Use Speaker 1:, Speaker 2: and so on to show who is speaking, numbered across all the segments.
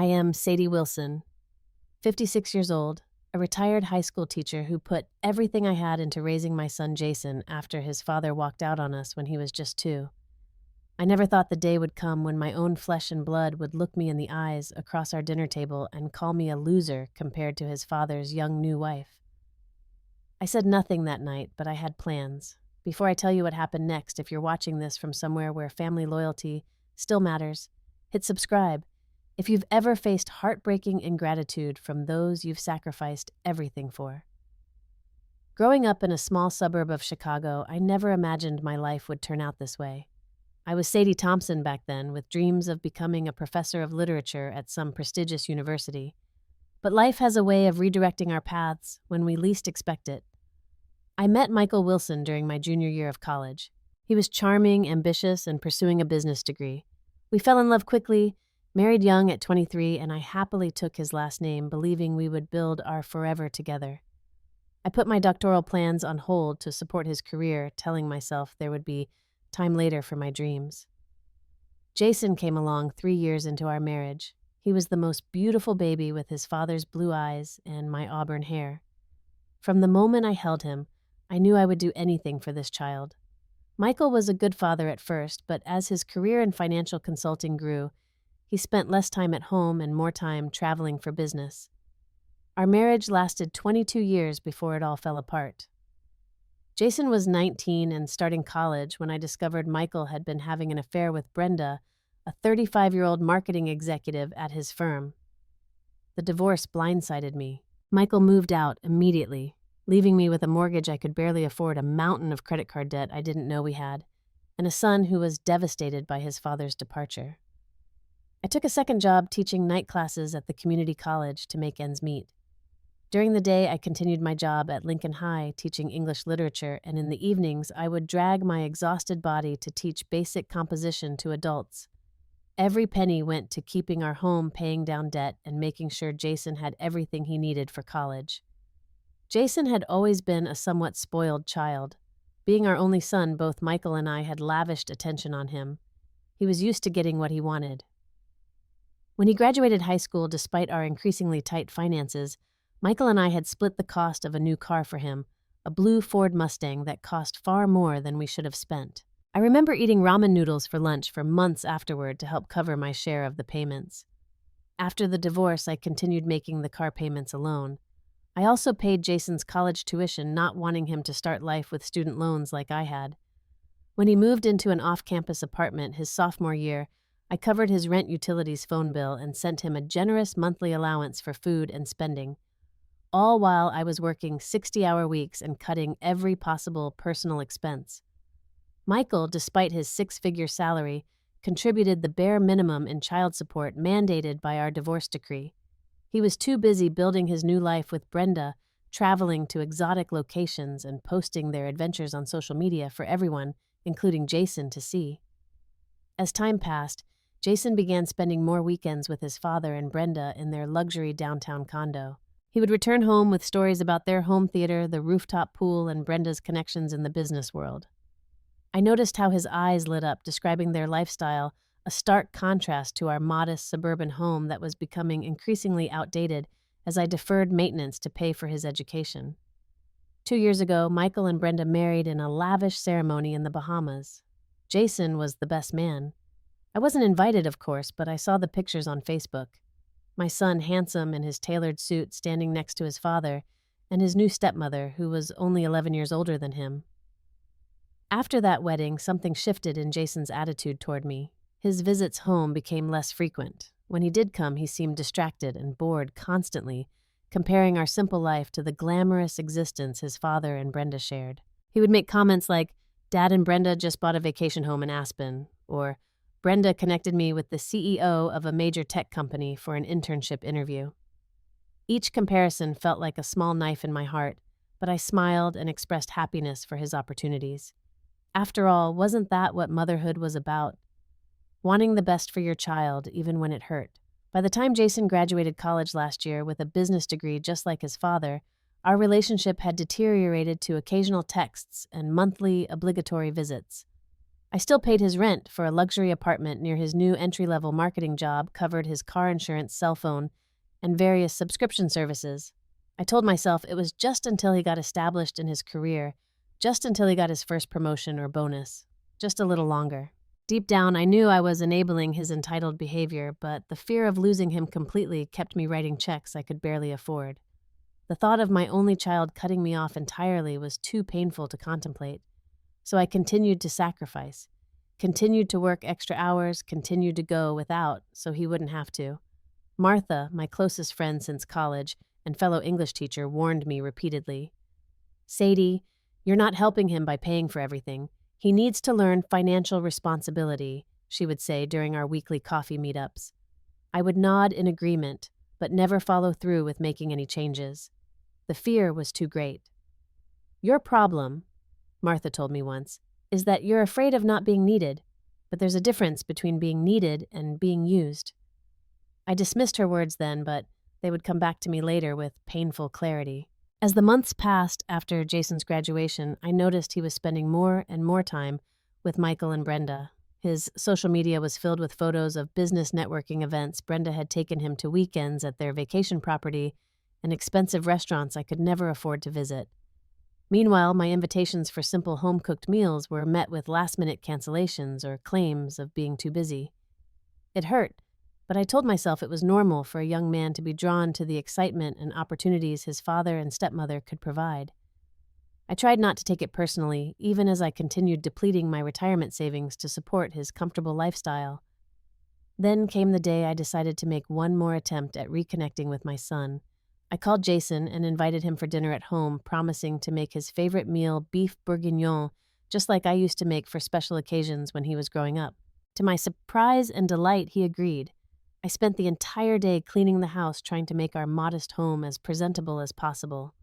Speaker 1: I am Sadie Wilson, 56 years old, a retired high school teacher who put everything I had into raising my son Jason after his father walked out on us when he was just 2. I never thought the day would come when my own flesh and blood would look me in the eyes across our dinner table and call me a loser compared to his father's young new wife. I said nothing that night, but I had plans. Before I tell you what happened next, if you're watching this from somewhere where family loyalty still matters, hit subscribe. If you've ever faced heartbreaking ingratitude from those you've sacrificed everything for. Growing up in a small suburb of Chicago, I never imagined my life would turn out this way. I was Sadie Thompson back then, with dreams of becoming a professor of literature at some prestigious university. But life has a way of redirecting our paths when we least expect it. I met Michael Wilson during my junior year of college. He was charming, ambitious, and pursuing a business degree. We fell in love quickly, married young at 23, and I happily took his last name, believing we would build our forever together. I put my doctoral plans on hold to support his career, telling myself there would be time later for my dreams. Jason came along 3 years into our marriage. He was the most beautiful baby with his father's blue eyes and my auburn hair. From the moment I held him, I knew I would do anything for this child. Michael was a good father at first, but as his career in financial consulting grew, he spent less time at home and more time traveling for business. Our marriage lasted 22 years before it all fell apart. Jason was 19 and starting college when I discovered Michael had been having an affair with Brenda, a 35-year-old marketing executive at his firm. The divorce blindsided me. Michael moved out immediately, leaving me with a mortgage I could barely afford, a mountain of credit card debt I didn't know we had, and a son who was devastated by his father's departure. I took a second job teaching night classes at the community college to make ends meet. During the day, I continued my job at Lincoln High teaching English literature, and in the evenings, I would drag my exhausted body to teach basic composition to adults. Every penny went to keeping our home, paying down debt, and making sure Jason had everything he needed for college. Jason had always been a somewhat spoiled child. Being our only son, both Michael and I had lavished attention on him. He was used to getting what he wanted. When he graduated high school, despite our increasingly tight finances, Michael and I had split the cost of a new car for him, a blue Ford Mustang that cost far more than we should have spent. I remember eating ramen noodles for lunch for months afterward to help cover my share of the payments. After the divorce, I continued making the car payments alone. I also paid Jason's college tuition, not wanting him to start life with student loans like I had. When he moved into an off-campus apartment his sophomore year, I covered his rent, utilities, phone bill, and sent him a generous monthly allowance for food and spending, all while I was working 60-hour weeks and cutting every possible personal expense. Michael, despite his 6-figure salary, contributed the bare minimum in child support mandated by our divorce decree. He was too busy building his new life with Brenda, traveling to exotic locations and posting their adventures on social media for everyone, including Jason, to see. As time passed, Jason began spending more weekends with his father and Brenda in their luxury downtown condo. He would return home with stories about their home theater, the rooftop pool, and Brenda's connections in the business world. I noticed how his eyes lit up, describing their lifestyle, a stark contrast to our modest suburban home that was becoming increasingly outdated as I deferred maintenance to pay for his education. 2 years ago, Michael and Brenda married in a lavish ceremony in the Bahamas. Jason was the best man. I wasn't invited, of course, but I saw the pictures on Facebook. My son, handsome in his tailored suit, standing next to his father, and his new stepmother, who was only 11 years older than him. After that wedding, something shifted in Jason's attitude toward me. His visits home became less frequent. When he did come, he seemed distracted and bored constantly, comparing our simple life to the glamorous existence his father and Brenda shared. He would make comments like, "Dad and Brenda just bought a vacation home in Aspen," or "Brenda connected me with the CEO of a major tech company for an internship interview." Each comparison felt like a small knife in my heart, but I smiled and expressed happiness for his opportunities. After all, wasn't that what motherhood was about? Wanting the best for your child, even when it hurt. By the time Jason graduated college last year with a business degree just like his father, our relationship had deteriorated to occasional texts and monthly obligatory visits. I still paid his rent for a luxury apartment near his new entry-level marketing job, covered his car insurance, cell phone, and various subscription services. I told myself it was just until he got established in his career, just until he got his first promotion or bonus, just a little longer. Deep down, I knew I was enabling his entitled behavior, but the fear of losing him completely kept me writing checks I could barely afford. The thought of my only child cutting me off entirely was too painful to contemplate. So I continued to sacrifice, continued to work extra hours, continued to go without so he wouldn't have to. Martha, my closest friend since college and fellow English teacher, warned me repeatedly. Sadie, you're not helping him by paying for everything. He needs to learn financial responsibility, she would say during our weekly coffee meetups. I would nod in agreement, but never follow through with making any changes. The fear was too great. Your problem, Martha told me once, is that you're afraid of not being needed, but there's a difference between being needed and being used. I dismissed her words then, but they would come back to me later with painful clarity. As the months passed after Jason's graduation, I noticed he was spending more and more time with Michael and Brenda. His social media was filled with photos of business networking events. Brenda had taken him to weekends at their vacation property and expensive restaurants I could never afford to visit. Meanwhile, my invitations for simple home-cooked meals were met with last-minute cancellations or claims of being too busy. It hurt, but I told myself it was normal for a young man to be drawn to the excitement and opportunities his father and stepmother could provide. I tried not to take it personally, even as I continued depleting my retirement savings to support his comfortable lifestyle. Then came the day I decided to make one more attempt at reconnecting with my son. I called Jason and invited him for dinner at home, promising to make his favorite meal, beef bourguignon, just like I used to make for special occasions when he was growing up. To my surprise and delight, he agreed. I spent the entire day cleaning the house, trying to make our modest home as presentable as possible.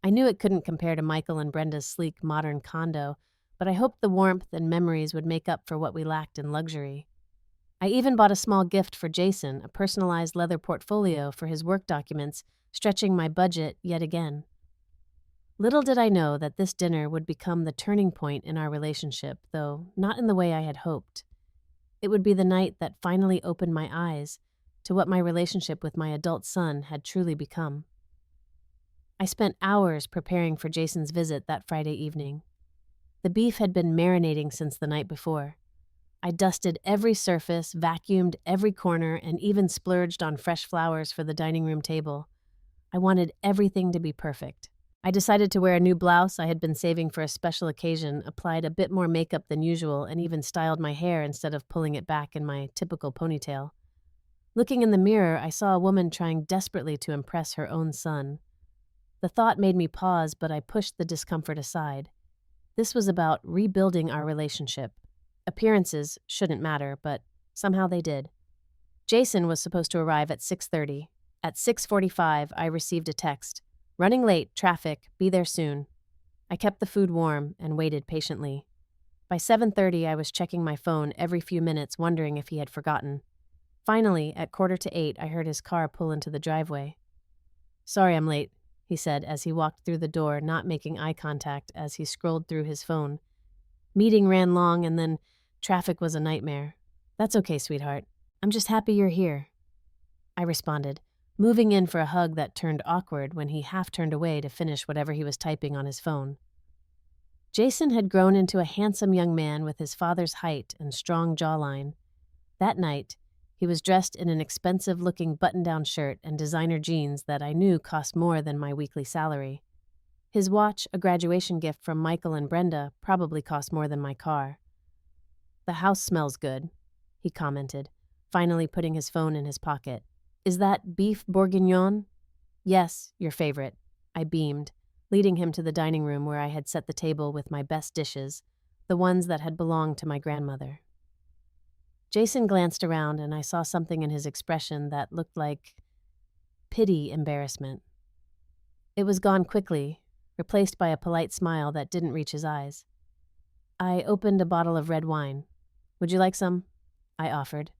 Speaker 1: I knew it couldn't compare to Michael and Brenda's sleek, modern condo, but I hoped the warmth and memories would make up for what we lacked in luxury. I even bought a small gift for Jason, a personalized leather portfolio for his work documents, stretching my budget yet again. Little did I know that this dinner would become the turning point in our relationship, though not in the way I had hoped. It would be the night that finally opened my eyes to what my relationship with my adult son had truly become. I spent hours preparing for Jason's visit that Friday evening. The beef had been marinating since the night before. I dusted every surface, vacuumed every corner, and even splurged on fresh flowers for the dining room table. I wanted everything to be perfect. I decided to wear a new blouse I had been saving for a special occasion, applied a bit more makeup than usual, and even styled my hair instead of pulling it back in my typical ponytail. Looking in the mirror, I saw a woman trying desperately to impress her own son. The thought made me pause, but I pushed the discomfort aside. This was about rebuilding our relationship. Appearances shouldn't matter, but somehow they did. Jason was supposed to arrive at 6:30. At 6:45, I received a text. Running late, traffic, be there soon. I kept the food warm and waited patiently. By 7:30, I was checking my phone every few minutes, wondering if he had forgotten. Finally, at 7:45, I heard his car pull into the driveway. Sorry I'm late, he said as he walked through the door, not making eye contact as he scrolled through his phone. Meeting ran long and then traffic was a nightmare. That's okay, sweetheart. I'm just happy you're here, I responded, moving in for a hug that turned awkward when he half turned away to finish whatever he was typing on his phone. Jason had grown into a handsome young man with his father's height and strong jawline. That night, he was dressed in an expensive-looking button-down shirt and designer jeans that I knew cost more than my weekly salary. His watch, a graduation gift from Michael and Brenda, probably cost more than my car. The house smells good, he commented, finally putting his phone in his pocket. Is that beef bourguignon? Yes, your favorite. I beamed, leading him to the dining room where I had set the table with my best dishes, the ones that had belonged to my grandmother. Jason glanced around and I saw something in his expression that looked like pity embarrassment. It was gone quickly, replaced by a polite smile that didn't reach his eyes. I opened a bottle of red wine. Would you like some? I offered.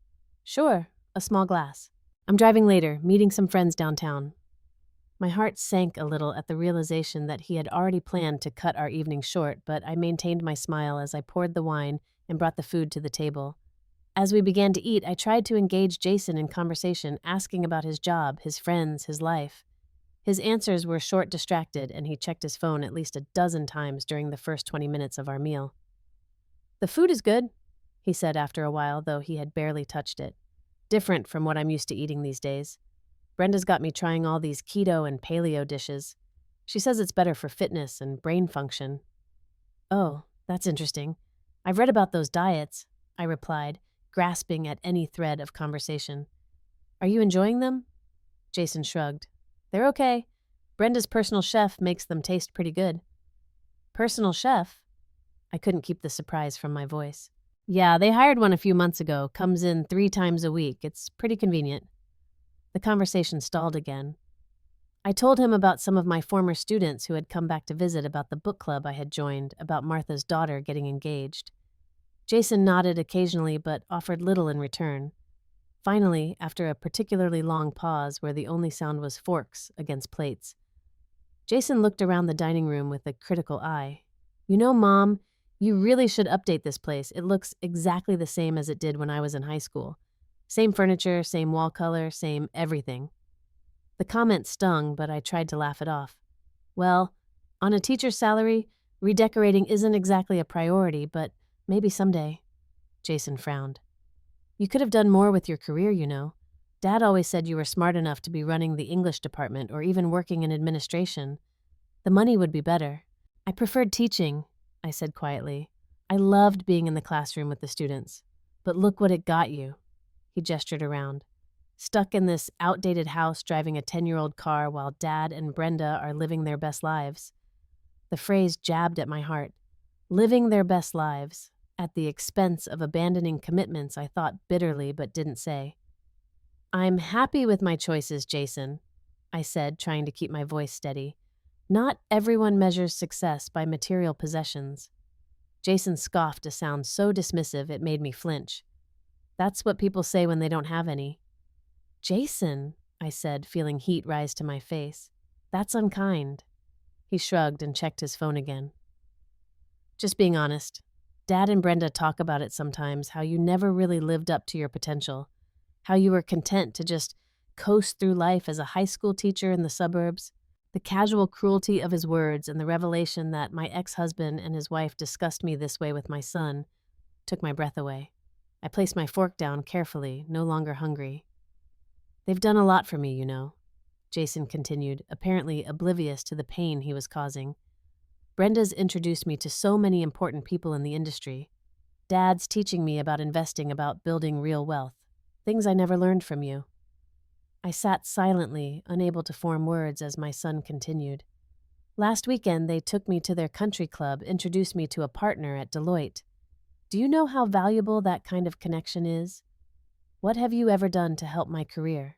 Speaker 1: Sure, a small glass. I'm driving later, meeting some friends downtown. My heart sank a little at the realization that he had already planned to cut our evening short, but I maintained my smile as I poured the wine and brought the food to the table. As we began to eat, I tried to engage Jason in conversation, asking about his job, his friends, his life. His answers were short, distracted, and he checked his phone at least a dozen times during the first 20 minutes of our meal. "The food is good," he said after a while, though he had barely touched it. "Different from what I'm used to eating these days. Brenda's got me trying all these keto and paleo dishes. She says it's better for fitness and brain function." "Oh, that's interesting. I've read about those diets," I replied, grasping at any thread of conversation. "Are you enjoying them?" Jason shrugged. "They're okay. Brenda's personal chef makes them taste pretty good." "Personal chef?" I couldn't keep the surprise from my voice. "Yeah, they hired one a few months ago. Comes in 3 times a week. It's pretty convenient." The conversation stalled again. I told him about some of my former students who had come back to visit, about the book club I had joined, about Martha's daughter getting engaged. Jason nodded occasionally but offered little in return. Finally, after a particularly long pause where the only sound was forks against plates, Jason looked around the dining room with a critical eye. "You know, Mom, you really should update this place. It looks exactly the same as it did when I was in high school. Same furniture, same wall color, same everything." The comment stung, but I tried to laugh it off. "Well, on a teacher's salary, redecorating isn't exactly a priority, but maybe someday." Jason frowned. "You could have done more with your career, you know. Dad always said you were smart enough to be running the English department or even working in administration. The money would be better." "I preferred teaching," I said quietly. "I loved being in the classroom with the students. But look what it got you." He gestured around. "Stuck in this outdated house driving a 10-year-old car while Dad and Brenda are living their best lives." The phrase jabbed at my heart. Living their best lives, at the expense of abandoning commitments I thought bitterly but didn't say. "I'm happy with my choices, Jason," I said, trying to keep my voice steady. "Not everyone measures success by material possessions." Jason scoffed, a sound so dismissive it made me flinch. "That's what people say when they don't have any." "Jason," I said, feeling heat rise to my face. "That's unkind." He shrugged and checked his phone again. "Just being honest. Dad and Brenda talk about it sometimes, how you never really lived up to your potential, how you were content to just coast through life as a high school teacher in the suburbs." The casual cruelty of his words and the revelation that my ex-husband and his wife discussed me this way with my son took my breath away. I placed my fork down carefully, no longer hungry. "They've done a lot for me, you know," Jason continued, apparently oblivious to the pain he was causing. "Brenda's introduced me to so many important people in the industry. Dad's teaching me about investing, about building real wealth. Things I never learned from you." I sat silently, unable to form words as my son continued. "Last weekend, they took me to their country club, introduced me to a partner at Deloitte. Do you know how valuable that kind of connection is? What have you ever done to help my career?"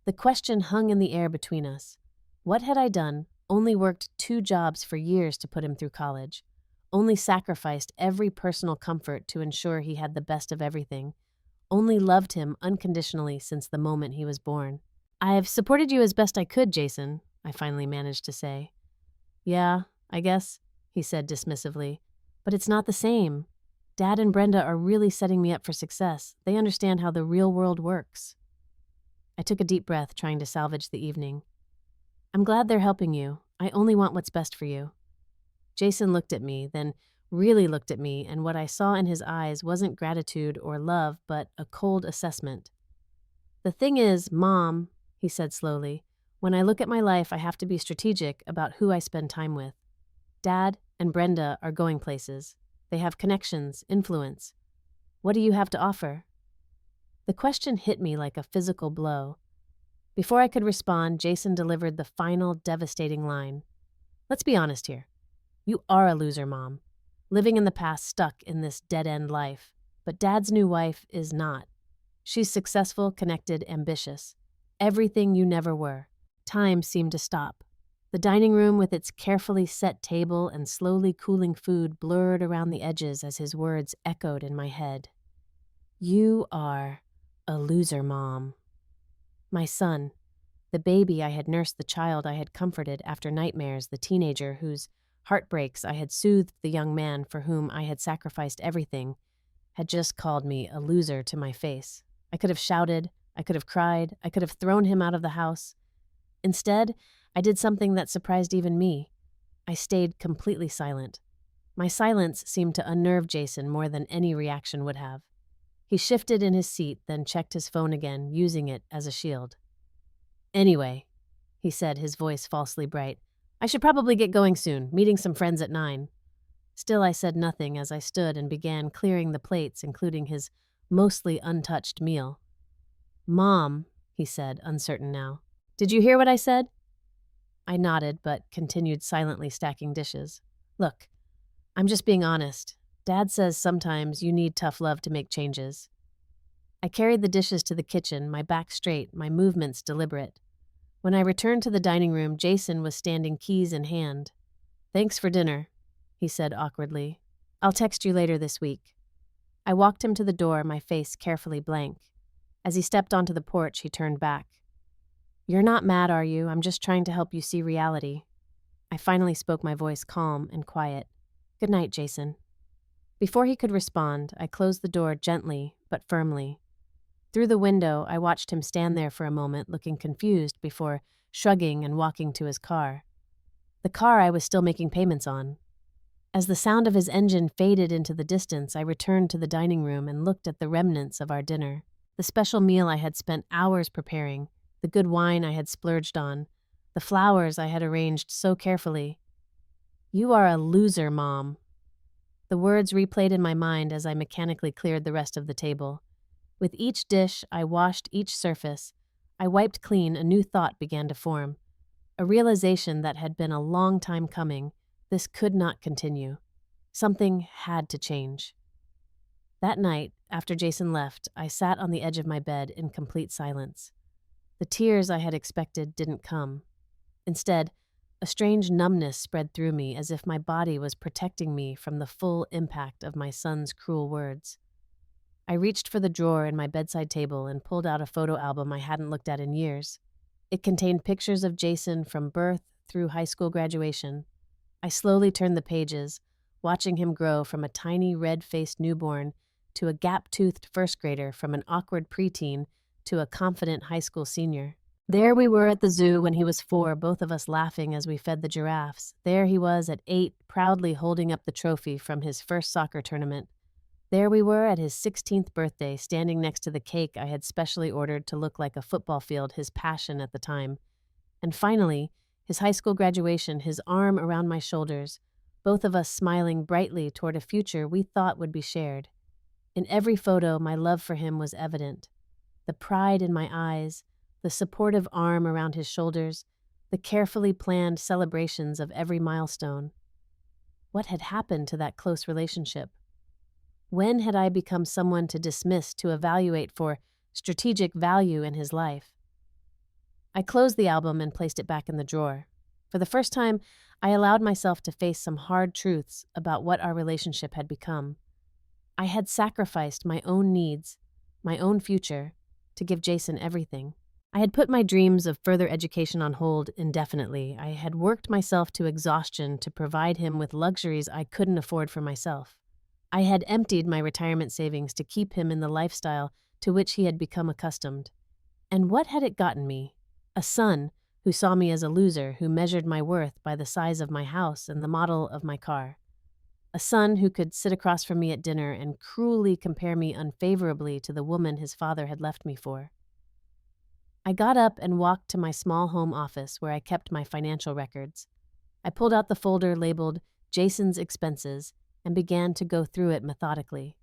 Speaker 1: The question hung in the air between us. What had I done? Only worked 2 jobs for years to put him through college. Only sacrificed every personal comfort to ensure he had the best of everything. Only loved him unconditionally since the moment he was born. "I've supported you as best I could, Jason," I finally managed to say. "Yeah, I guess," he said dismissively. "But it's not the same. Dad and Brenda are really setting me up for success. They understand how the real world works." I took a deep breath, trying to salvage the evening. "I'm glad they're helping you. I only want what's best for you." Jason looked at me, then really looked at me, and what I saw in his eyes wasn't gratitude or love, but a cold assessment. "The thing is, Mom," he said slowly, "when I look at my life, I have to be strategic about who I spend time with. Dad and Brenda are going places. They have connections, influence. What do you have to offer?" The question hit me like a physical blow. Before I could respond, Jason delivered the final devastating line. "Let's be honest here. You are a loser, Mom. Living in the past, stuck in this dead-end life. But Dad's new wife is not. She's successful, connected, ambitious. Everything you never were." Time seemed to stop. The dining room with its carefully set table and slowly cooling food blurred around the edges as his words echoed in my head. "You are a loser, Mom." My son, the baby I had nursed, the child I had comforted after nightmares, the teenager whose heartbreaks I had soothed the young man for whom I had sacrificed everything, had just called me a loser to my face. I could have shouted, I could have cried, I could have thrown him out of the house. Instead, I did something that surprised even me. I stayed completely silent. My silence seemed to unnerve Jason more than any reaction would have. He shifted in his seat, then checked his phone again, using it as a shield. "Anyway," he said, his voice falsely bright, "I should probably get going soon, meeting some friends at 9. Still, I said nothing as I stood and began clearing the plates, including his mostly untouched meal. "Mom," he said, uncertain now. "Did you hear what I said?" I nodded, but continued silently stacking dishes. "Look, I'm just being honest. Dad says sometimes you need tough love to make changes." I carried the dishes to the kitchen, my back straight, my movements deliberate. When I returned to the dining room, Jason was standing keys in hand. "Thanks for dinner," he said awkwardly. "I'll text you later this week." I walked him to the door, my face carefully blank. As he stepped onto the porch, he turned back. "You're not mad, are you? I'm just trying to help you see reality." I finally spoke, my voice calm and quiet. "Good night, Jason." Before he could respond, I closed the door gently but firmly. Through the window, I watched him stand there for a moment, looking confused before shrugging and walking to his car. The car I was still making payments on. As the sound of his engine faded into the distance, I returned to the dining room and looked at the remnants of our dinner. The special meal I had spent hours preparing, the good wine I had splurged on, the flowers I had arranged so carefully. "You are a loser, Mom." The words replayed in my mind as I mechanically cleared the rest of the table. With each dish, I washed each surface. I wiped clean, a new thought began to form. A realization that had been a long time coming. This could not continue. Something had to change. That night, after Jason left, I sat on the edge of my bed in complete silence. The tears I had expected didn't come. Instead, a strange numbness spread through me, as if my body was protecting me from the full impact of my son's cruel words. I reached for the drawer in my bedside table and pulled out a photo album I hadn't looked at in years. It contained pictures of Jason from birth through high school graduation. I slowly turned the pages, watching him grow from a tiny red-faced newborn to a gap-toothed first grader, from an awkward preteen to a confident high school senior. There we were at the zoo when he was 4, both of us laughing as we fed the giraffes. There he was at 8, proudly holding up the trophy from his first soccer tournament. There we were at his 16th birthday, standing next to the cake I had specially ordered to look like a football field, his passion at the time. And finally, his high school graduation, his arm around my shoulders, both of us smiling brightly toward a future we thought would be shared. In every photo, my love for him was evident. The pride in my eyes, the supportive arm around his shoulders, the carefully planned celebrations of every milestone. What had happened to that close relationship? When had I become someone to dismiss, to evaluate for strategic value in his life? I closed the album and placed it back in the drawer. For the first time, I allowed myself to face some hard truths about what our relationship had become. I had sacrificed my own needs, my own future, to give Jason everything. I had put my dreams of further education on hold indefinitely. I had worked myself to exhaustion to provide him with luxuries I couldn't afford for myself. I had emptied my retirement savings to keep him in the lifestyle to which he had become accustomed. And what had it gotten me? A son who saw me as a loser, who measured my worth by the size of my house and the model of my car. A son who could sit across from me at dinner and cruelly compare me unfavorably to the woman his father had left me for. I got up and walked to my small home office where I kept my financial records. I pulled out the folder labeled Jason's Expenses and began to go through it methodically.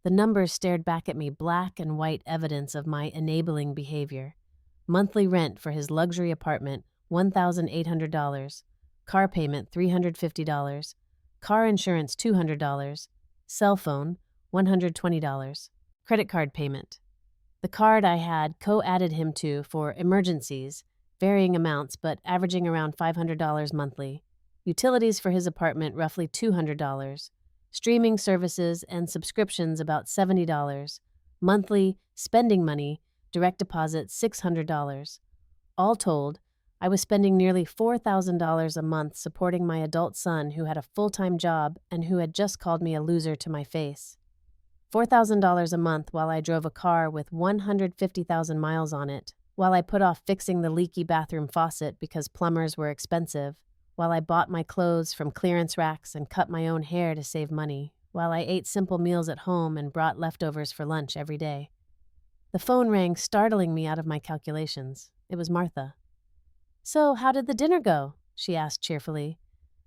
Speaker 1: The numbers stared back at me, black and white evidence of my enabling behavior. Monthly rent for his luxury apartment, $1,800. Car payment, $350. Car insurance, $200. Cell phone, $120. Credit card payment. The card I had co-added him to for emergencies, varying amounts but averaging around $500 monthly. Utilities for his apartment, roughly $200. Streaming services and subscriptions, about $70. Monthly spending money, direct deposit, $600. All told, I was spending nearly $4,000 a month supporting my adult son who had a full-time job and who had just called me a loser to my face. $4,000 a month while I drove a car with 150,000 miles on it, while I put off fixing the leaky bathroom faucet because plumbers were expensive, while I bought my clothes from clearance racks and cut my own hair to save money, while I ate simple meals at home and brought leftovers for lunch every day. The phone rang, startling me out of my calculations. It was Martha. "So, how did the dinner go?" she asked cheerfully.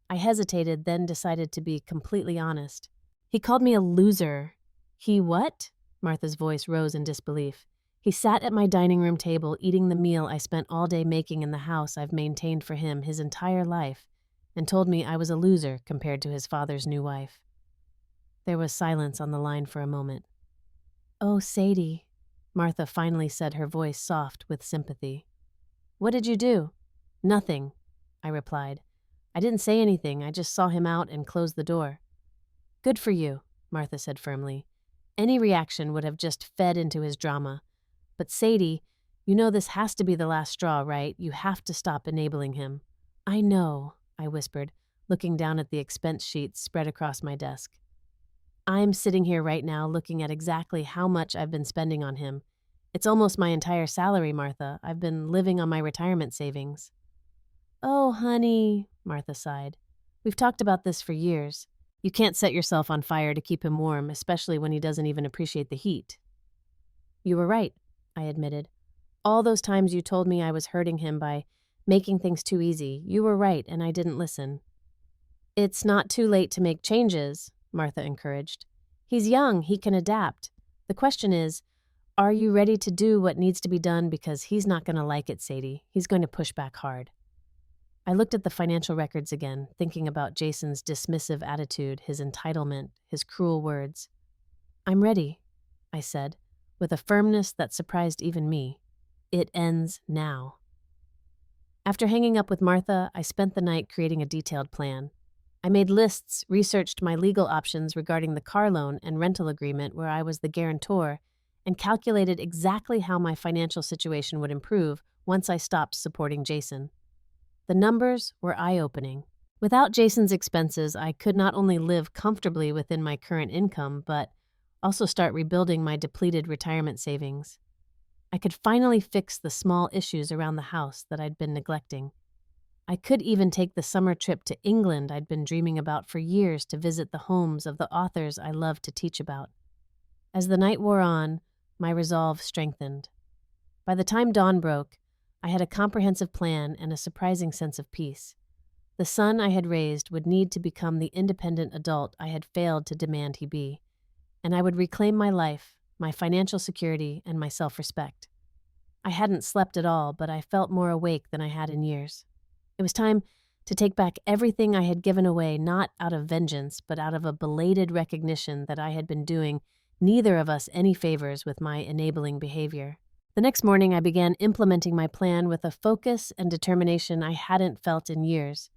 Speaker 1: I hesitated, then decided to be completely honest. "He called me a loser." "He what?" Martha's voice rose in disbelief. "He sat at my dining room table eating the meal I spent all day making in the house I've maintained for him his entire life, and told me I was a loser compared to his father's new wife." There was silence on the line for a moment. "Oh, Sadie," Martha finally said, her voice soft with sympathy. "What did you do?" "Nothing," I replied. "I didn't say anything, I just saw him out and closed the door." "Good for you," Martha said firmly. "Any reaction would have just fed into his drama. But Sadie, you know this has to be the last straw, right? You have to stop enabling him." "I know," I whispered, looking down at the expense sheets spread across my desk. "I'm sitting here right now looking at exactly how much I've been spending on him. It's almost my entire salary, Martha. I've been living on my retirement savings." "Oh, honey," Martha sighed. "We've talked about this for years. You can't set yourself on fire to keep him warm, especially when he doesn't even appreciate the heat." "You were right," I admitted. "All those times you told me I was hurting him by making things too easy, you were right and I didn't listen." "It's not too late to make changes," Martha encouraged. "He's young, he can adapt. The question is, are you ready to do what needs to be done, because he's not going to like it, Sadie. He's going to push back hard." I looked at the financial records again, thinking about Jason's dismissive attitude, his entitlement, his cruel words. "I'm ready," I said, with a firmness that surprised even me. "It ends now." After hanging up with Martha, I spent the night creating a detailed plan. I made lists, researched my legal options regarding the car loan and rental agreement where I was the guarantor, and calculated exactly how my financial situation would improve once I stopped supporting Jason. The numbers were eye-opening. Without Jason's expenses, I could not only live comfortably within my current income, but also start rebuilding my depleted retirement savings. I could finally fix the small issues around the house that I'd been neglecting. I could even take the summer trip to England I'd been dreaming about for years to visit the homes of the authors I loved to teach about. As the night wore on, my resolve strengthened. By the time dawn broke, I had a comprehensive plan and a surprising sense of peace. The son I had raised would need to become the independent adult I had failed to demand he be, and I would reclaim my life, my financial security, and my self-respect. I hadn't slept at all, but I felt more awake than I had in years. It was time to take back everything I had given away, not out of vengeance, but out of a belated recognition that I had been doing neither of us any favors with my enabling behavior. The next morning, I began implementing my plan with a focus and determination I hadn't felt in years.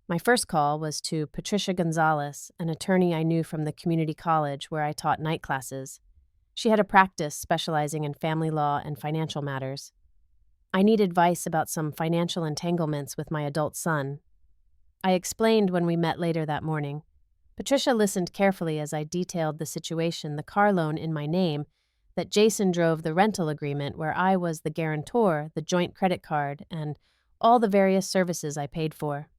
Speaker 1: My first call was to Patricia Gonzalez, an attorney I knew from the community college where I taught night classes. She had a practice specializing in family law and financial matters. I needed advice about some financial entanglements with my adult son. I explained when we met later that morning. Patricia listened carefully as I detailed the situation, the car loan in my name, that Jason drove the rental agreement where I was the guarantor, the joint credit card, and all the various services I paid for.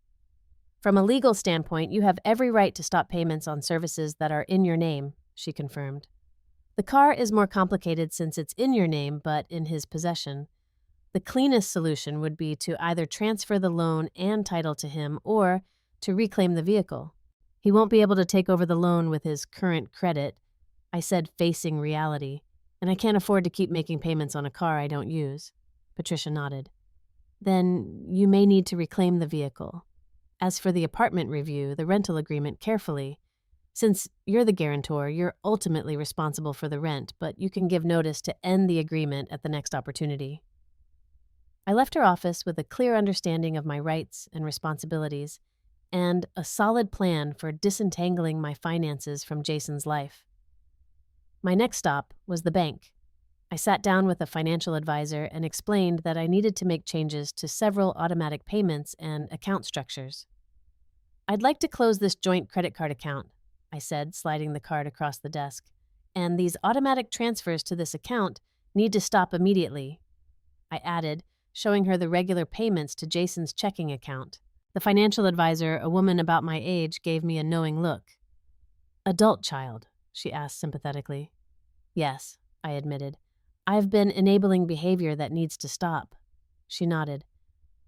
Speaker 1: "From a legal standpoint, you have every right to stop payments on services that are in your name," she confirmed. "The car is more complicated since it's in your name but in his possession. The cleanest solution would be to either transfer the loan and title to him or to reclaim the vehicle. He won't be able to take over the loan with his current credit," I said, facing reality, "and I can't afford to keep making payments on a car I don't use." Patricia nodded. "Then you may need to reclaim the vehicle. As for the apartment review, the rental agreement carefully. Since you're the guarantor, you're ultimately responsible for the rent, but you can give notice to end the agreement at the next opportunity." I left her office with a clear understanding of my rights and responsibilities, and a solid plan for disentangling my finances from Jason's life. My next stop was the bank. I sat down with a financial advisor and explained that I needed to make changes to several automatic payments and account structures. "I'd like to close this joint credit card account," I said, sliding the card across the desk. "And these automatic transfers to this account need to stop immediately," I added, showing her the regular payments to Jason's checking account. The financial advisor, a woman about my age, gave me a knowing look. "Adult child?" she asked sympathetically. "Yes," I admitted. "I've been enabling behavior that needs to stop." She nodded.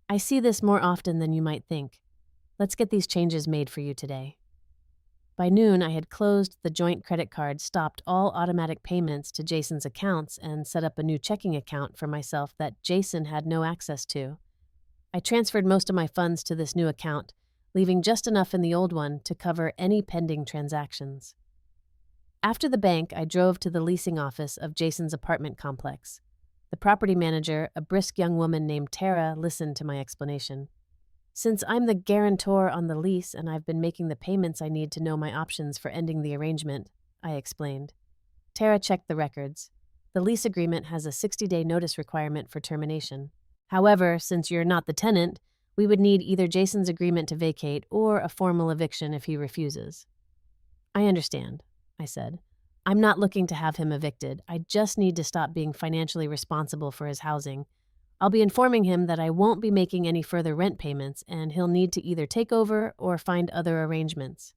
Speaker 1: "I see this more often than you might think. Let's get these changes made for you today." By noon, I had closed the joint credit card, stopped all automatic payments to Jason's accounts, and set up a new checking account for myself that Jason had no access to. I transferred most of my funds to this new account, leaving just enough in the old one to cover any pending transactions. After the bank, I drove to the leasing office of Jason's apartment complex. The property manager, a brisk young woman named Tara, listened to my explanation. "Since I'm the guarantor on the lease and I've been making the payments, I need to know my options for ending the arrangement," I explained. Tara checked the records. The lease agreement has a 60-day notice requirement for termination. However, since you're not the tenant, we would need either Jason's agreement to vacate or a formal eviction if he refuses. "I understand," I said. "I'm not looking to have him evicted. I just need to stop being financially responsible for his housing. I'll be informing him that I won't be making any further rent payments, and he'll need to either take over or find other arrangements."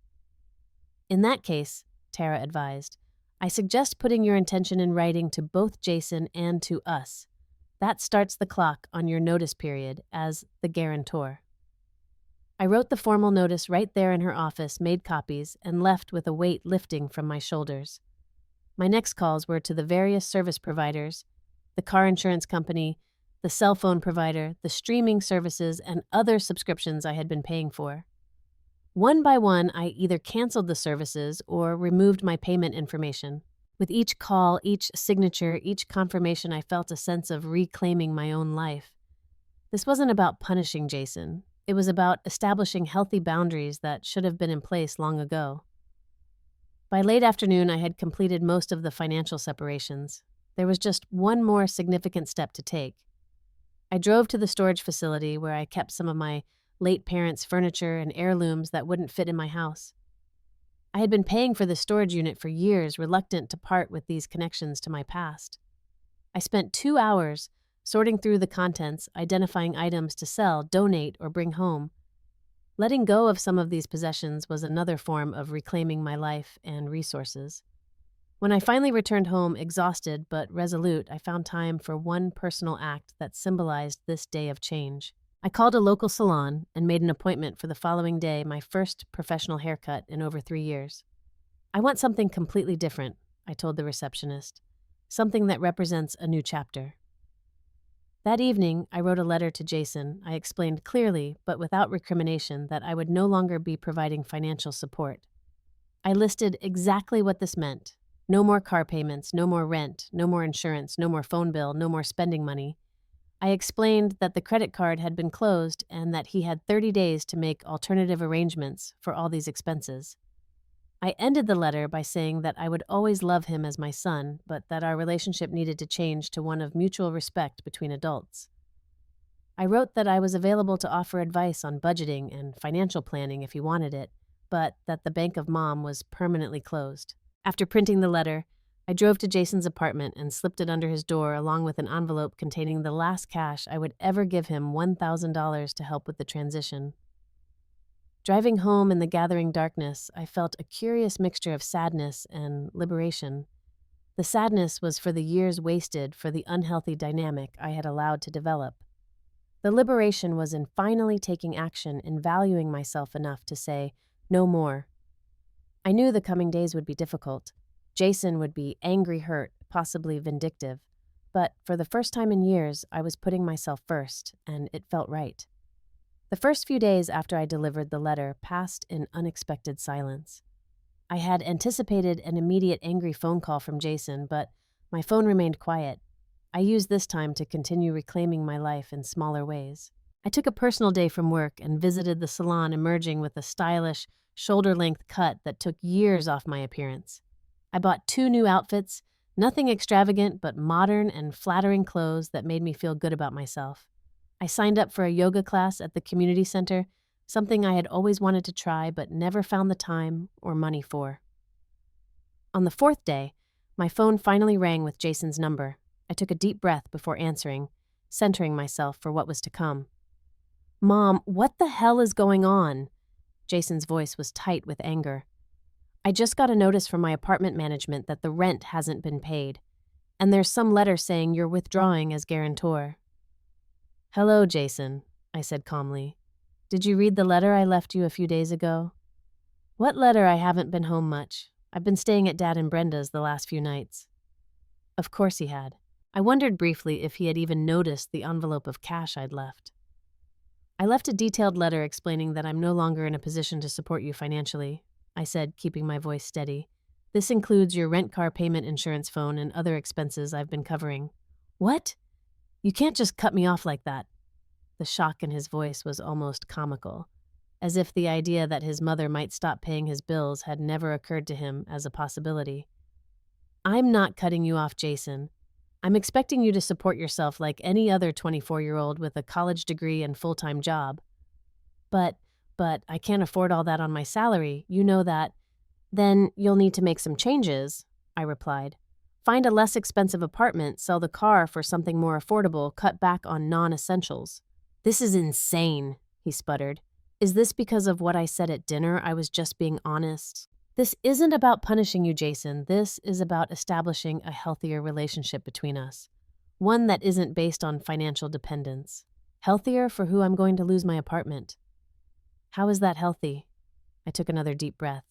Speaker 1: "In that case," Tara advised, "I suggest putting your intention in writing to both Jason and to us. That starts the clock on your notice period as the guarantor." I wrote the formal notice right there in her office, made copies, and left with a weight lifting from my shoulders. My next calls were to the various service providers, the car insurance company, the cell phone provider, the streaming services, and other subscriptions I had been paying for. One by one, I either canceled the services or removed my payment information. With each call, each signature, each confirmation, I felt a sense of reclaiming my own life. This wasn't about punishing Jason. It was about establishing healthy boundaries that should have been in place long ago. By late afternoon, I had completed most of the financial separations. There was just one more significant step to take. I drove to the storage facility where I kept some of my late parents' furniture and heirlooms that wouldn't fit in my house. I had been paying for the storage unit for years, reluctant to part with these connections to my past. I spent 2 hours sorting through the contents, identifying items to sell, donate, or bring home. Letting go of some of these possessions was another form of reclaiming my life and resources. When I finally returned home, exhausted but resolute, I found time for one personal act that symbolized this day of change. I called a local salon and made an appointment for the following day, my first professional haircut in over 3 years. "I want something completely different," I told the receptionist. "Something that represents a new chapter." That evening, I wrote a letter to Jason. I explained clearly, but without recrimination, that I would no longer be providing financial support. I listed exactly what this meant. No more car payments, no more rent, no more insurance, no more phone bill, no more spending money. I explained that the credit card had been closed and that he had 30 days to make alternative arrangements for all these expenses. I ended the letter by saying that I would always love him as my son, but that our relationship needed to change to one of mutual respect between adults. I wrote that I was available to offer advice on budgeting and financial planning if he wanted it, but that the Bank of Mom was permanently closed. After printing the letter, I drove to Jason's apartment and slipped it under his door along with an envelope containing the last cash I would ever give him, $1,000 to help with the transition. Driving home in the gathering darkness, I felt a curious mixture of sadness and liberation. The sadness was for the years wasted, for the unhealthy dynamic I had allowed to develop. The liberation was in finally taking action and valuing myself enough to say, no more. I knew the coming days would be difficult. Jason would be angry, hurt, possibly vindictive. But for the first time in years, I was putting myself first, and it felt right. The first few days after I delivered the letter passed in unexpected silence. I had anticipated an immediate angry phone call from Jason, but my phone remained quiet. I used this time to continue reclaiming my life in smaller ways. I took a personal day from work and visited the salon, emerging with a stylish, shoulder-length cut that took years off my appearance. I bought 2 new outfits, Nothing extravagant, but modern and flattering clothes that made me feel good about myself. I signed up for a yoga class at the community center, something I had always wanted to try but never found the time or money for. On the fourth day, my phone finally rang with Jason's number. I took a deep breath before answering, centering myself for what was to come. "Mom, what the hell is going on?" Jason's voice was tight with anger. "I just got a notice from my apartment management that the rent hasn't been paid, and there's some letter saying you're withdrawing as guarantor." "Hello, Jason," I said calmly. "Did you read the letter I left you a few days ago?" "What letter? I haven't been home much. I've been staying at Dad and Brenda's the last few nights." Of course he had. I wondered briefly if he had even noticed the envelope of cash I'd left. "I left a detailed letter explaining that I'm no longer in a position to support you financially," I said, keeping my voice steady. "This includes your rent car payment, insurance, phone, and other expenses I've been covering." "What? You can't just cut me off like that." The shock in his voice was almost comical, as if the idea that his mother might stop paying his bills had never occurred to him as a possibility. "I'm not cutting you off, Jason. I'm expecting you to support yourself like any other 24-year-old with a college degree and full-time job. But I can't afford all that on my salary, you know that." "Then you'll need to make some changes," I replied. "Find a less expensive apartment, sell the car for something more affordable, cut back on non-essentials." "This is insane," he sputtered. "Is this because of what I said at dinner? I was just being honest." "This isn't about punishing you, Jason. This is about establishing a healthier relationship between us. One that isn't based on financial dependence. Healthier for who I'm going to lose my apartment." "How is that healthy?" I took another deep breath.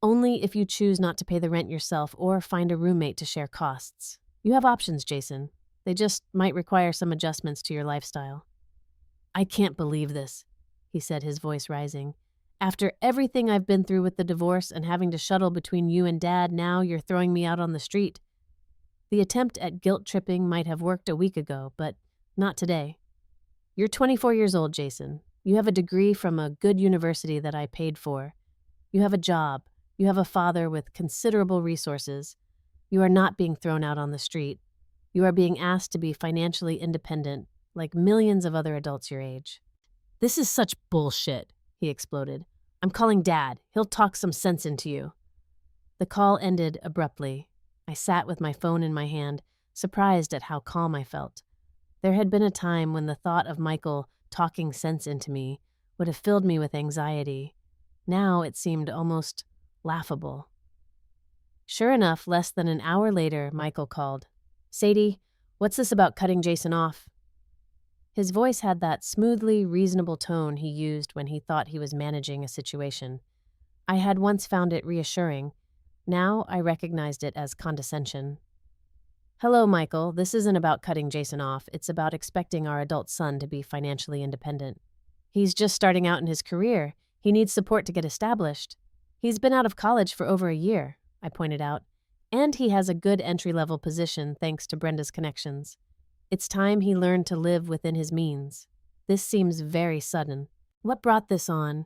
Speaker 1: "Only if you choose not to pay the rent yourself or find a roommate to share costs. You have options, Jason. They just might require some adjustments to your lifestyle." "I can't believe this," he said, his voice rising. "After everything I've been through with the divorce and having to shuttle between you and Dad, now you're throwing me out on the street." The attempt at guilt-tripping might have worked a week ago, but not today. "You're 24 years old, Jason. You have a degree from a good university that I paid for. You have a job. You have a father with considerable resources. You are not being thrown out on the street. You are being asked to be financially independent, like millions of other adults your age." "This is such bullshit," he exploded. "I'm calling Dad. He'll talk some sense into you." The call ended abruptly. I sat with my phone in my hand, surprised at how calm I felt. There had been a time when the thought of Michael talking sense into me would have filled me with anxiety. Now it seemed almost laughable. Sure enough, less than an hour later, Michael called. "Sadie, what's this about cutting Jason off?" His voice had that smoothly reasonable tone he used when he thought he was managing a situation. I had once found it reassuring. Now I recognized it as condescension. "Hello, Michael. This isn't about cutting Jason off. It's about expecting our adult son to be financially independent. He's just starting out in his career. He needs support to get established. He's been out of college for over a year," I pointed out, "and he has a good entry-level position thanks to Brenda's connections. It's time he learned to live within his means. This seems very sudden. What brought this on?"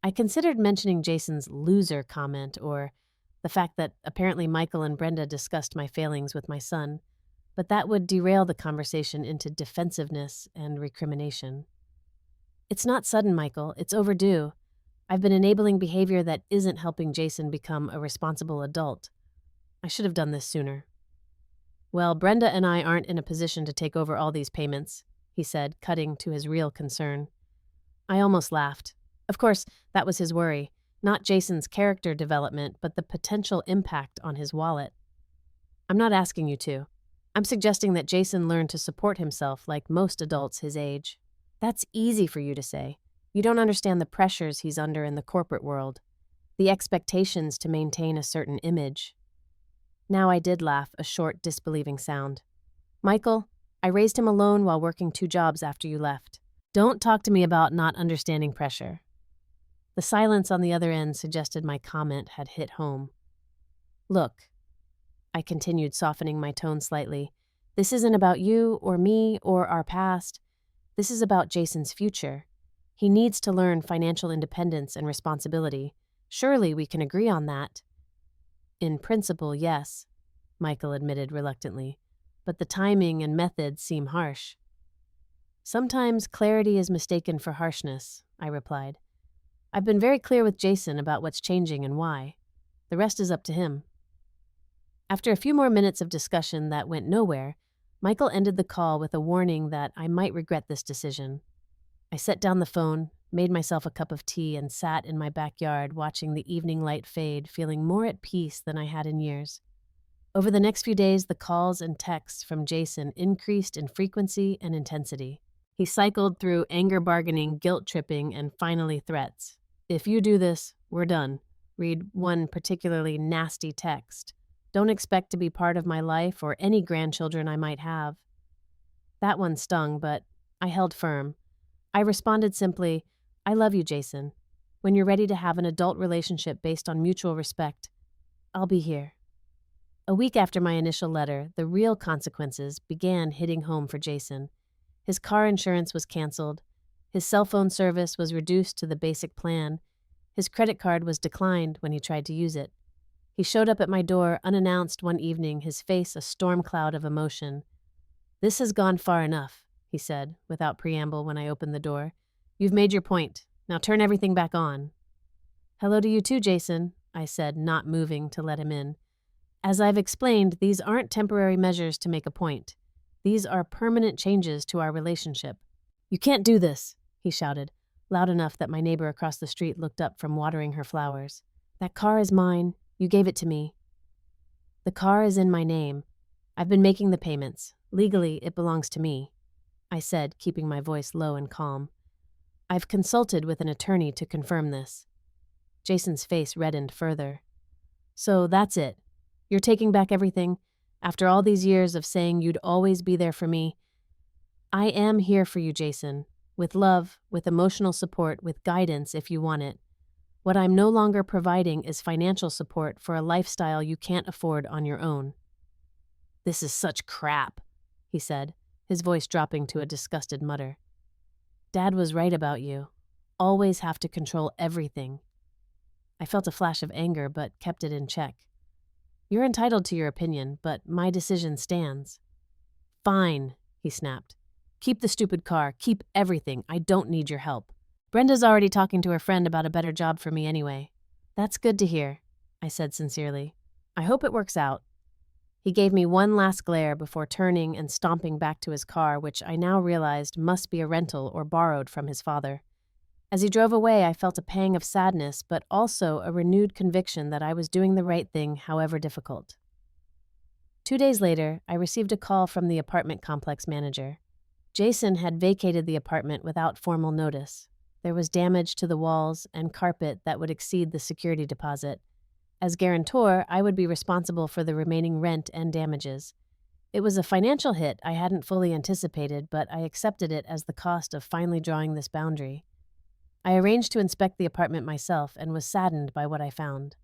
Speaker 1: I considered mentioning Jason's loser comment or the fact that apparently Michael and Brenda discussed my failings with my son, but that would derail the conversation into defensiveness and recrimination. "It's not sudden, Michael. It's overdue. I've been enabling behavior that isn't helping Jason become a responsible adult. I should have done this sooner." "Well, Brenda and I aren't in a position to take over all these payments," he said, cutting to his real concern. I almost laughed. Of course, that was his worry, not Jason's character development, but the potential impact on his wallet. "I'm not asking you to. I'm suggesting that Jason learn to support himself like most adults his age." "That's easy for you to say. You don't understand the pressures he's under in the corporate world, the expectations to maintain a certain image." Now I did laugh, a short, disbelieving sound. "Michael, I raised him alone while working 2 jobs after you left. Don't talk to me about not understanding pressure." The silence on the other end suggested my comment had hit home. "Look," I continued, softening my tone slightly, "this isn't about you or me or our past. This is about Jason's future. He needs to learn financial independence and responsibility. Surely we can agree on that." "In principle, yes." Michael admitted reluctantly, but the timing and methods seem harsh. Sometimes clarity is mistaken for harshness, I replied. I've been very clear with Jason about what's changing and why. The rest is up to him. After a few more minutes of discussion that went nowhere, Michael ended the call with a warning that I might regret this decision. I set down the phone, made myself a cup of tea, and sat in my backyard watching the evening light fade, feeling more at peace than I had in years. Over the next few days, the calls and texts from Jason increased in frequency and intensity. He cycled through anger bargaining, guilt tripping, and finally threats. If you do this, we're done. Read one particularly nasty text. Don't expect to be part of my life or any grandchildren I might have. That one stung, but I held firm. I responded simply, I love you, Jason. When you're ready to have an adult relationship based on mutual respect, I'll be here. A week after my initial letter, the real consequences began hitting home for Jason. His car insurance was canceled. His cell phone service was reduced to the basic plan. His credit card was declined when he tried to use it. He showed up at my door unannounced one evening, his face a storm cloud of emotion. This has gone far enough, he said, without preamble when I opened the door. You've made your point. Now turn everything back on. Hello to you too, Jason, I said, not moving to let him in. As I've explained, these aren't temporary measures to make a point. These are permanent changes to our relationship. You can't do this, he shouted, loud enough that my neighbor across the street looked up from watering her flowers. That car is mine. You gave it to me. The car is in my name. I've been making the payments. Legally, it belongs to me, I said, keeping my voice low and calm. I've consulted with an attorney to confirm this. Jason's face reddened further. So that's it. You're taking back everything? After all these years of saying you'd always be there for me? I am here for you, Jason. With love, with emotional support, with guidance if you want it. What I'm no longer providing is financial support for a lifestyle you can't afford on your own. This is such crap, he said, his voice dropping to a disgusted mutter. Dad was right about you. Always have to control everything. I felt a flash of anger but kept it in check. You're entitled to your opinion, but my decision stands. Fine, he snapped. Keep the stupid car. Keep everything. I don't need your help. Brenda's already talking to her friend about a better job for me anyway. That's good to hear, I said sincerely. I hope it works out. He gave me one last glare before turning and stomping back to his car, which I now realized must be a rental or borrowed from his father. As he drove away, I felt a pang of sadness, but also a renewed conviction that I was doing the right thing, however difficult. 2 days later, I received a call from the apartment complex manager. Jason had vacated the apartment without formal notice. There was damage to the walls and carpet that would exceed the security deposit. As guarantor, I would be responsible for the remaining rent and damages. It was a financial hit I hadn't fully anticipated, but I accepted it as the cost of finally drawing this boundary. I arranged to inspect the apartment myself and was saddened by what I found.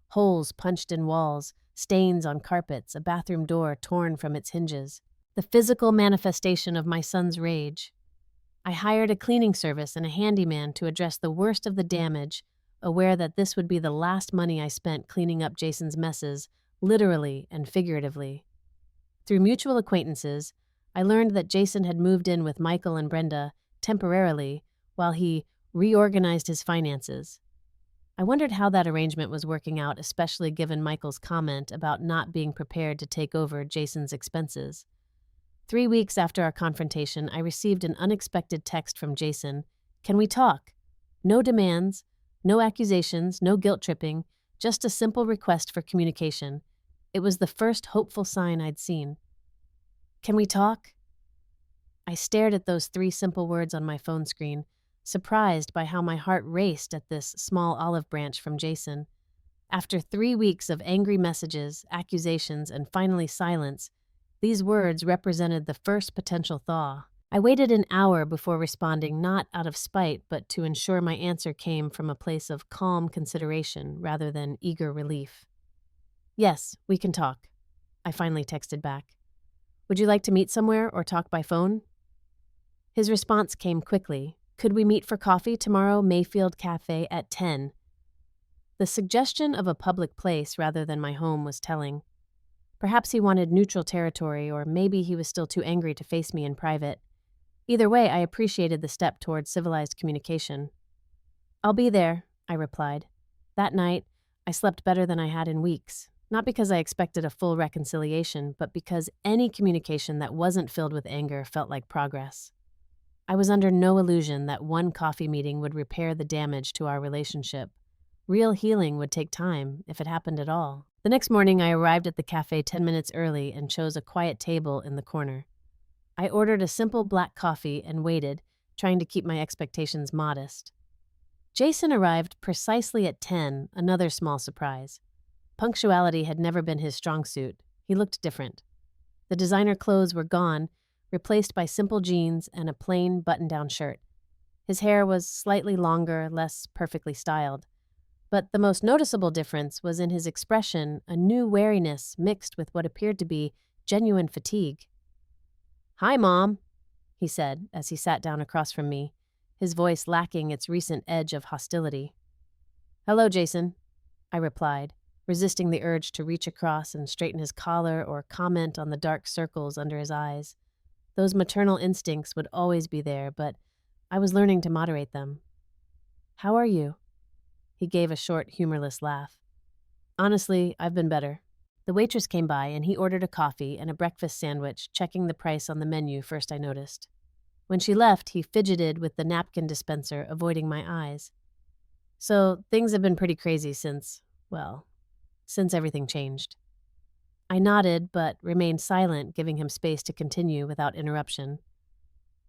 Speaker 1: Holes punched in walls, stains on carpets, a bathroom door torn from its hinges. The physical manifestation of my son's rage. I hired a cleaning service and a handyman to address the worst of the damage, aware that this would be the last money I spent cleaning up Jason's messes, literally and figuratively. Through mutual acquaintances, I learned that Jason had moved in with Michael and Brenda temporarily while he reorganized his finances. I wondered how that arrangement was working out, especially given Michael's comment about not being prepared to take over Jason's expenses. 3 weeks after our confrontation, I received an unexpected text from Jason. Can we talk? No demands, no accusations, no guilt tripping, just a simple request for communication. It was the first hopeful sign I'd seen. Can we talk? I stared at those 3 simple words on my phone screen, surprised by how my heart raced at this small olive branch from Jason. After 3 weeks of angry messages, accusations, and finally silence, these words represented the first potential thaw. I waited an hour before responding, not out of spite, but to ensure my answer came from a place of calm consideration rather than eager relief. Yes, we can talk, I finally texted back. Would you like to meet somewhere or talk by phone? His response came quickly. Could we meet for coffee tomorrow, Mayfield Cafe at 10? The suggestion of a public place rather than my home was telling. Perhaps he wanted neutral territory, or maybe he was still too angry to face me in private. Either way, I appreciated the step toward civilized communication. "I'll be there," I replied. That night, I slept better than I had in weeks, not because I expected a full reconciliation, but because any communication that wasn't filled with anger felt like progress. I was under no illusion that one coffee meeting would repair the damage to our relationship. Real healing would take time, if it happened at all. The next morning, I arrived at the cafe 10 minutes early and chose a quiet table in the corner. I ordered a simple black coffee and waited, trying to keep my expectations modest. Jason arrived precisely at 10, another small surprise. Punctuality had never been his strong suit. He looked different. The designer clothes were gone, replaced by simple jeans and a plain button-down shirt. His hair was slightly longer, less perfectly styled. But the most noticeable difference was in his expression, a new wariness mixed with what appeared to be genuine fatigue. "Hi, Mom," he said as he sat down across from me, his voice lacking its recent edge of hostility. "Hello, Jason," I replied, resisting the urge to reach across and straighten his collar or comment on the dark circles under his eyes. Those maternal instincts would always be there, but I was learning to moderate them. "How are you?" He gave a short, humorless laugh. "Honestly, I've been better." The waitress came by and he ordered a coffee and a breakfast sandwich, checking the price on the menu first I noticed. When she left, he fidgeted with the napkin dispenser, avoiding my eyes. "So, things have been pretty crazy since everything changed." I nodded, but remained silent, giving him space to continue without interruption.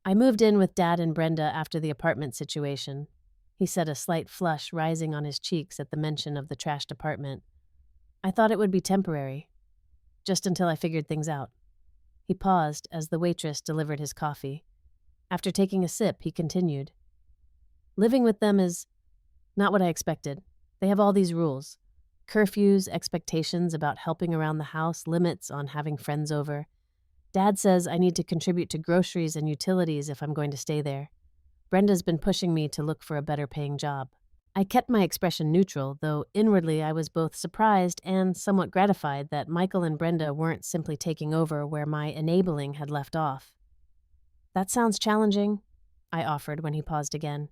Speaker 1: "I moved in with Dad and Brenda after the apartment situation," he said, a slight flush rising on his cheeks at the mention of the trashed apartment. "I thought it would be temporary, just until I figured things out." He paused as the waitress delivered his coffee. After taking a sip, he continued. "Living with them is not what I expected. They have all these rules. Curfews, expectations about helping around the house, limits on having friends over. Dad says I need to contribute to groceries and utilities if I'm going to stay there. Brenda's been pushing me to look for a better paying job." I kept my expression neutral, though inwardly I was both surprised and somewhat gratified that Michael and Brenda weren't simply taking over where my enabling had left off. "That sounds challenging," I offered when he paused again.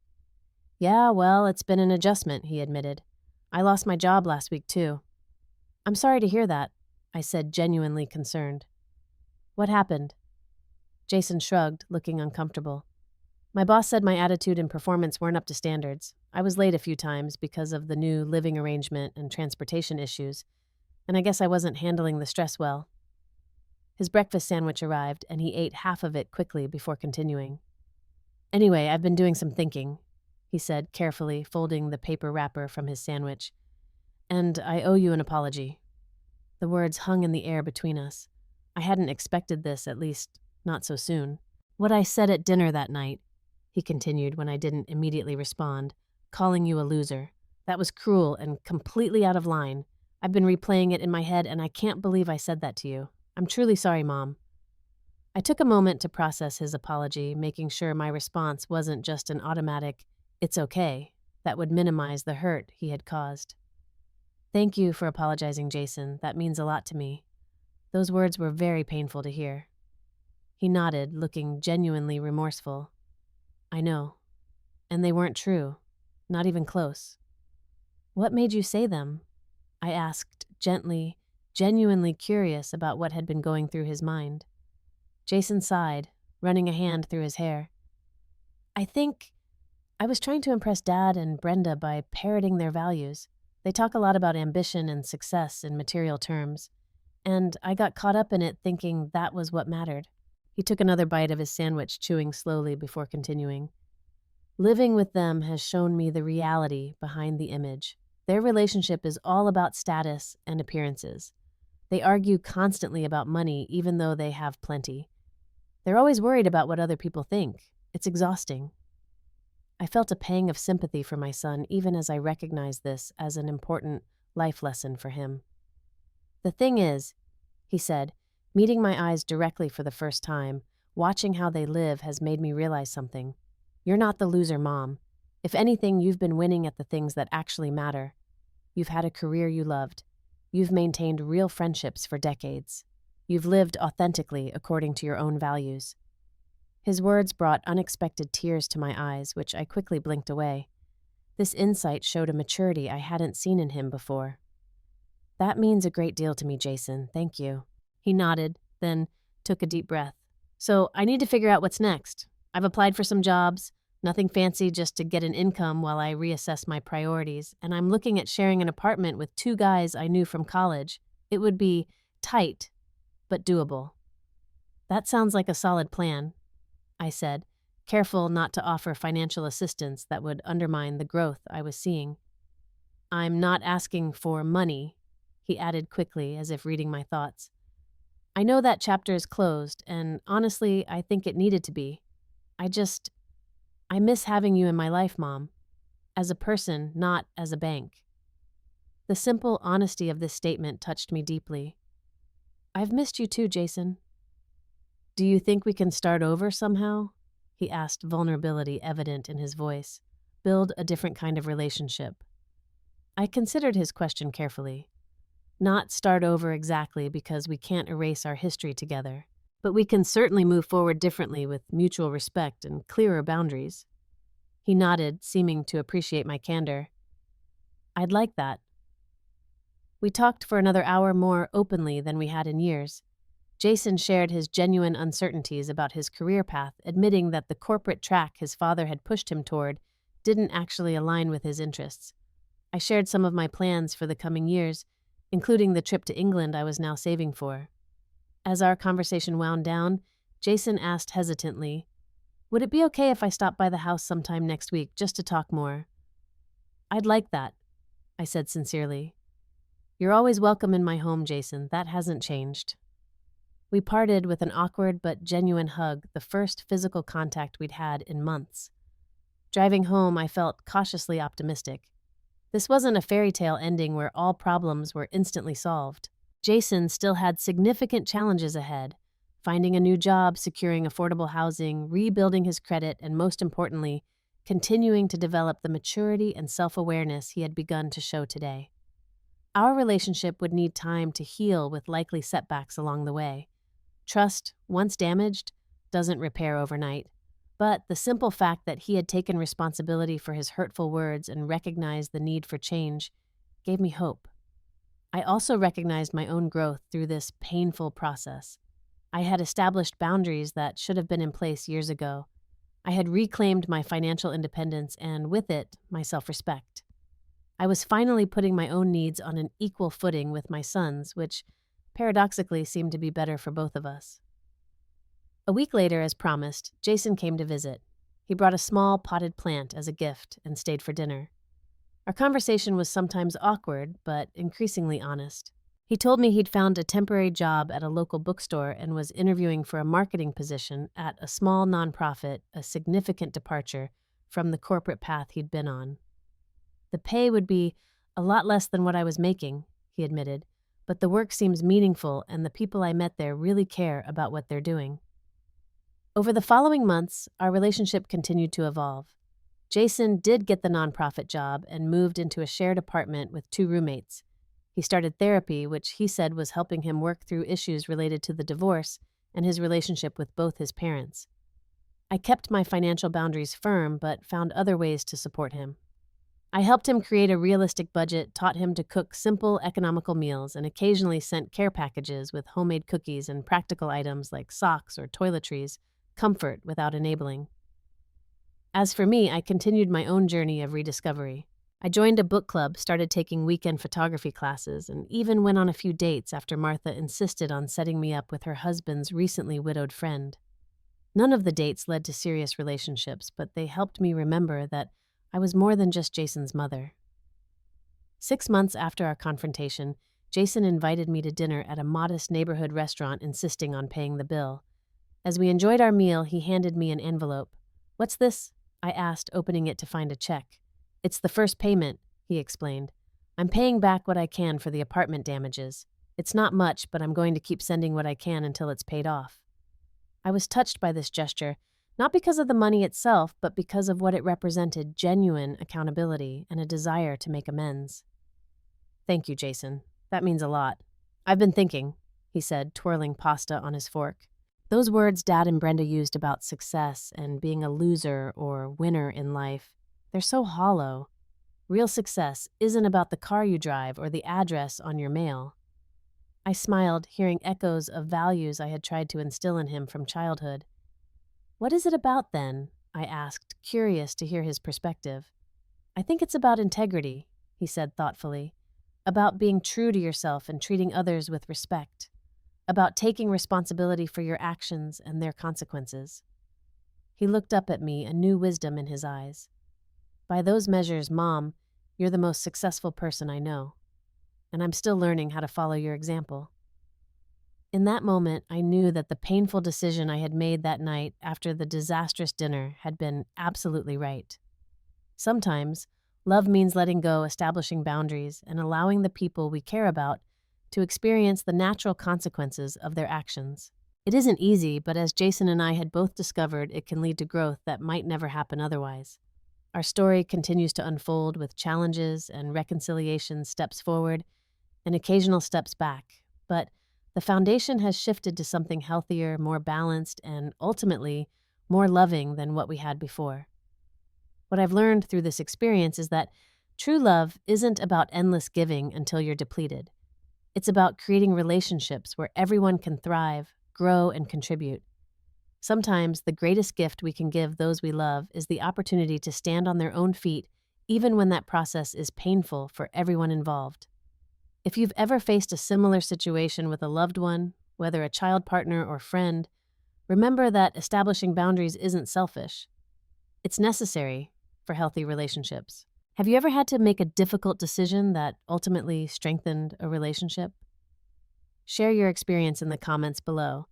Speaker 1: "Yeah, well, it's been an adjustment," he admitted. "I lost my job last week, too." "I'm sorry to hear that," I said, genuinely concerned. "What happened?" Jason shrugged, looking uncomfortable. "My boss said my attitude and performance weren't up to standards. I was late a few times because of the new living arrangement and transportation issues, and I guess I wasn't handling the stress well." His breakfast sandwich arrived, and he ate half of it quickly before continuing. "Anyway, I've been doing some thinking," he said, carefully folding the paper wrapper from his sandwich. "And I owe you an apology." The words hung in the air between us. I hadn't expected this, at least not so soon. "What I said at dinner that night," he continued when I didn't immediately respond, "calling you a loser. That was cruel and completely out of line. I've been replaying it in my head, and I can't believe I said that to you. I'm truly sorry, Mom." I took a moment to process his apology, making sure my response wasn't just an automatic, "It's okay," that would minimize the hurt he had caused. "Thank you for apologizing, Jason. That means a lot to me." Those words were very painful to hear. He nodded, looking genuinely remorseful. "I know. And they weren't true. Not even close." "What made you say them?" I asked, gently, genuinely curious about what had been going through his mind. Jason sighed, running a hand through his hair. "I think I was trying to impress Dad and Brenda by parroting their values. They talk a lot about ambition and success in material terms, and I got caught up in it thinking that was what mattered." He took another bite of his sandwich, chewing slowly before continuing. "Living with them has shown me the reality behind the image. Their relationship is all about status and appearances. They argue constantly about money, even though they have plenty. They're always worried about what other people think. It's exhausting." I felt a pang of sympathy for my son, even as I recognized this as an important life lesson for him. "The thing is," he said, meeting my eyes directly for the first time, "watching how they live has made me realize something. You're not the loser, Mom. If anything, you've been winning at the things that actually matter. You've had a career you loved. You've maintained real friendships for decades. You've lived authentically according to your own values." His words brought unexpected tears to my eyes, which I quickly blinked away. This insight showed a maturity I hadn't seen in him before. "That means a great deal to me, Jason. Thank you." He nodded, then took a deep breath. "So I need to figure out what's next. I've applied for some jobs, nothing fancy, just to get an income while I reassess my priorities, and I'm looking at sharing an apartment with two guys I knew from college. It would be tight, but doable." "That sounds like a solid plan," I said, careful not to offer financial assistance that would undermine the growth I was seeing. "I'm not asking for money," he added quickly, as if reading my thoughts. "I know that chapter is closed, and honestly, I think it needed to be. I miss having you in my life, Mom. As a person, not as a bank." The simple honesty of this statement touched me deeply. "I've missed you too, Jason." "Do you think we can start over somehow?" he asked, vulnerability evident in his voice. "Build a different kind of relationship." I considered his question carefully. Not start over exactly, because we can't erase our history together, but we can certainly move forward differently with mutual respect and clearer boundaries. He nodded, seeming to appreciate my candor. "I'd like that." We talked for another hour more openly than we had in years. Jason shared his genuine uncertainties about his career path, admitting that the corporate track his father had pushed him toward didn't actually align with his interests. I shared some of my plans for the coming years, including the trip to England I was now saving for. As our conversation wound down, Jason asked hesitantly, "Would it be okay if I stopped by the house sometime next week just to talk more?" "I'd like that," I said sincerely. "You're always welcome in my home, Jason. That hasn't changed." We parted with an awkward but genuine hug, the first physical contact we'd had in months. Driving home, I felt cautiously optimistic. This wasn't a fairy tale ending where all problems were instantly solved. Jason still had significant challenges ahead: finding a new job, securing affordable housing, rebuilding his credit, and most importantly, continuing to develop the maturity and self-awareness he had begun to show today. Our relationship would need time to heal, with likely setbacks along the way. Trust, once damaged, doesn't repair overnight. But the simple fact that he had taken responsibility for his hurtful words and recognized the need for change gave me hope. I also recognized my own growth through this painful process. I had established boundaries that should have been in place years ago. I had reclaimed my financial independence and, with it, my self-respect. I was finally putting my own needs on an equal footing with my son's, which paradoxically seemed to be better for both of us. A week later, as promised, Jason came to visit. He brought a small potted plant as a gift and stayed for dinner. Our conversation was sometimes awkward, but increasingly honest. He told me he'd found a temporary job at a local bookstore and was interviewing for a marketing position at a small nonprofit, a significant departure from the corporate path he'd been on. "The pay would be a lot less than what I was making," he admitted, "but the work seems meaningful and the people I met there really care about what they're doing." Over the following months, our relationship continued to evolve. Jason did get the nonprofit job and moved into a shared apartment with two roommates. He started therapy, which he said was helping him work through issues related to the divorce and his relationship with both his parents. I kept my financial boundaries firm, but found other ways to support him. I helped him create a realistic budget, taught him to cook simple, economical meals, and occasionally sent care packages with homemade cookies and practical items like socks or toiletries, comfort without enabling. As for me, I continued my own journey of rediscovery. I joined a book club, started taking weekend photography classes, and even went on a few dates after Martha insisted on setting me up with her husband's recently widowed friend. None of the dates led to serious relationships, but they helped me remember that I was more than just Jason's mother. 6 months after our confrontation, Jason invited me to dinner at a modest neighborhood restaurant, insisting on paying the bill. As we enjoyed our meal, he handed me an envelope. "What's this?" I asked, opening it to find a check. "It's the first payment," he explained. "I'm paying back what I can for the apartment damages. It's not much, but I'm going to keep sending what I can until it's paid off." I was touched by this gesture, not because of the money itself, but because of what it represented: genuine accountability and a desire to make amends. "Thank you, Jason. That means a lot. I've been thinking, he said, twirling pasta on his fork. Those words Dad and Brenda used about success and being a loser or winner in life, they're so hollow. Real success isn't about the car you drive or the address on your mail. I smiled, hearing echoes of values I had tried to instill in him from childhood. What is it about then? I asked, curious to hear his perspective. I think it's about integrity, he said thoughtfully. About being true to yourself and treating others with respect. About taking responsibility for your actions and their consequences. He looked up at me, a new wisdom in his eyes. By those measures, Mom, you're the most successful person I know. And I'm still learning how to follow your example. In that moment, I knew that the painful decision I had made that night after the disastrous dinner had been absolutely right. Sometimes, love means letting go, establishing boundaries, and allowing the people we care about to experience the natural consequences of their actions. It isn't easy, but as Jason and I had both discovered, it can lead to growth that might never happen otherwise. Our story continues to unfold with challenges and reconciliation steps forward and occasional steps back, but the foundation has shifted to something healthier, more balanced, and ultimately more loving than what we had before. What I've learned through this experience is that true love isn't about endless giving until you're depleted. It's about creating relationships where everyone can thrive, grow, and contribute. Sometimes the greatest gift we can give those we love is the opportunity to stand on their own feet, even when that process is painful for everyone involved. If you've ever faced a similar situation with a loved one, whether a child partner or friend, remember that establishing boundaries isn't selfish. It's necessary for healthy relationships. Have you ever had to make a difficult decision that ultimately strengthened a relationship? Share your experience in the comments below.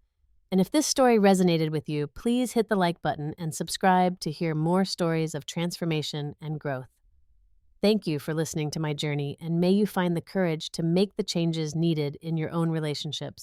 Speaker 1: And if this story resonated with you, please hit the like button and subscribe to hear more stories of transformation and growth. Thank you for listening to my journey, and may you find the courage to make the changes needed in your own relationships.